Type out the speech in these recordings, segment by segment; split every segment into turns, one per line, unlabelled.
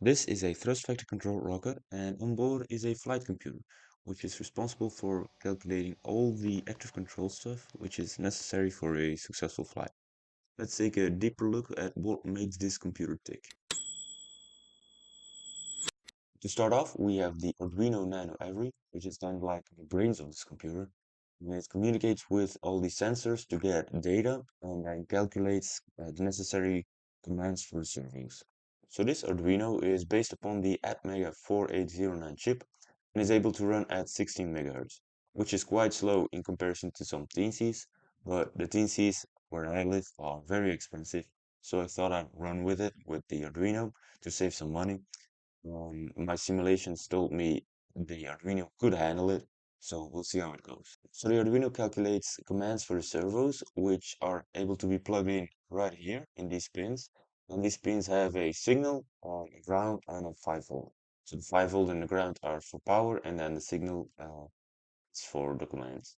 This is a thrust vector control rocket, and on board is a flight computer, which is responsible for calculating all the active control stuff which is necessary for a successful flight. Let's take a deeper look at what makes this computer tick. To start off, we have the Arduino Nano Array, which is kind of like the brains of this computer. And it communicates with all the sensors to get data and then calculates the necessary commands for the servos. So this Arduino is based upon the Atmega 4809 chip and is able to run at 16 MHz, which is quite slow in comparison to some TVCs, but the TVCs where I live are very expensive, so I thought I'd run with it with the Arduino to save some money. My simulations told me the Arduino could handle it, so we'll see how it goes. So the Arduino calculates commands for the servos, which are able to be plugged in right here in these pins. And these pins have a signal, a ground, and a 5 volt. So the 5 volt and the ground are for power, and then the signal is for the commands.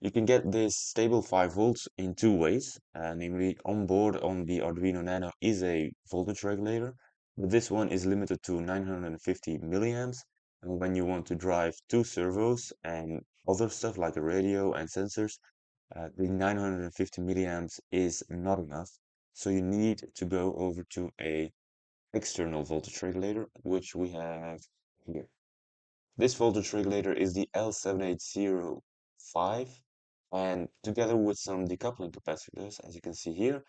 You can get this stable 5 volts in two ways, namely on board on the Arduino Nano is a voltage regulator, but this one is limited to 950 milliamps, and when you want to drive two servos and other stuff like a radio and sensors, the 950 milliamps is not enough, so you need to go over to a external voltage regulator, which we have here. This voltage regulator is the L7805, and together with some decoupling capacitors, as you can see here,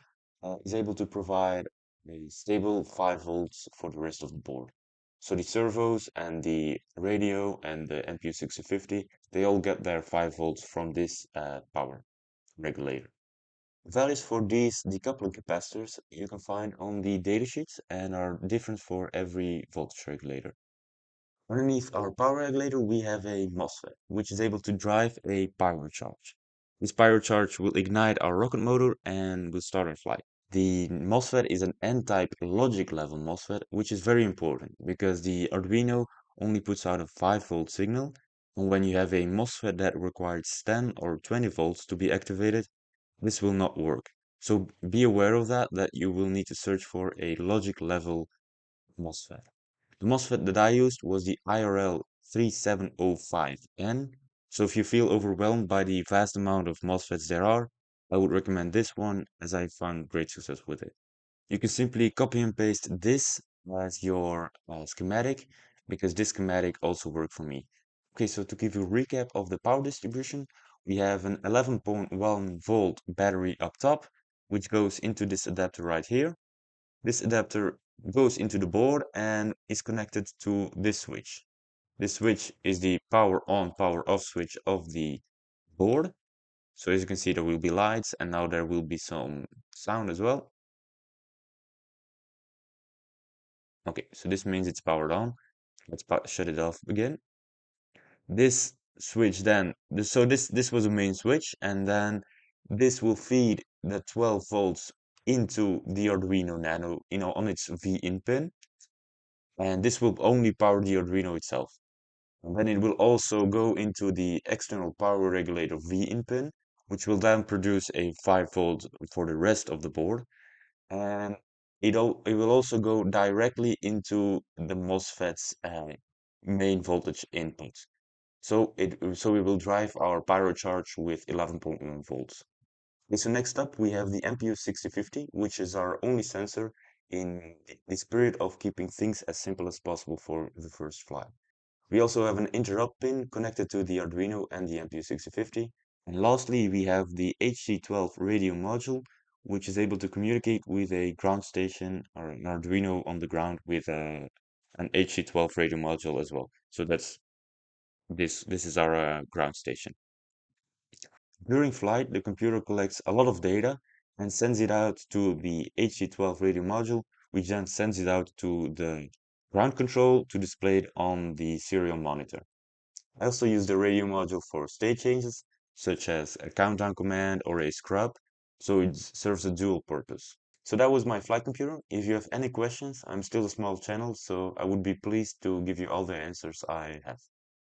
is able to provide a stable 5 volts for the rest of the board. So the servos and the radio and the MPU 6050, they all get their 5 volts from this power regulator. Values for these decoupling capacitors you can find on the datasheets and are different for every voltage regulator. Underneath our power regulator, we have a Mosfet, which is able to drive a power charge. This power charge will ignite our rocket motor and will start our flight. The Mosfet is an N-type logic level Mosfet, which is very important because the Arduino only puts out a 5-volt signal, and when you have a Mosfet that requires 10 or 20 volts to be activated, this will not work. So be aware of that you will need to search for a logic level Mosfet. The Mosfet that I used was the IRL 3705N. So if you feel overwhelmed by the vast amount of MOSFETs there are, I would recommend this one as I found great success with it. You can simply copy and paste this as your schematic because this schematic also worked for me. Okay, so to give you a recap of the power distribution, we have an 11.1 volt battery up top, which goes into this adapter right here. This adapter goes into the board and is connected to this switch. This switch is the power on, power off switch of the board. So as you can see, there will be lights and now there will be some sound as well. Okay, so this means it's powered on. Let's shut it off again. This switch then, this was a main switch, and then this will feed the 12 volts into the Arduino Nano, on its V-in pin. And this will only power the Arduino itself. And then it will also go into the external power regulator V-in pin, which will then produce a 5 volt for the rest of the board. And it will also go directly into the MOSFET's main voltage input. So we will drive our pyro charge with 11.1 volts. Okay, so next up we have the MPU 6050, which is our only sensor in the spirit of keeping things as simple as possible for the first flight. We also have an interrupt pin connected to the Arduino and the MPU 6050. And lastly, we have the HC12 radio module, which is able to communicate with a ground station or an Arduino on the ground with an HC12 radio module as well. So this is our ground station. During flight, the computer collects a lot of data and sends it out to the HC12 radio module, which then sends it out to the ground control to display it on the serial monitor. I also use the radio module for state changes, such as a countdown command or a scrub, so it serves a dual purpose. So that was my flight computer. If you have any questions, I'm still a small channel, so I would be pleased to give you all the answers I have.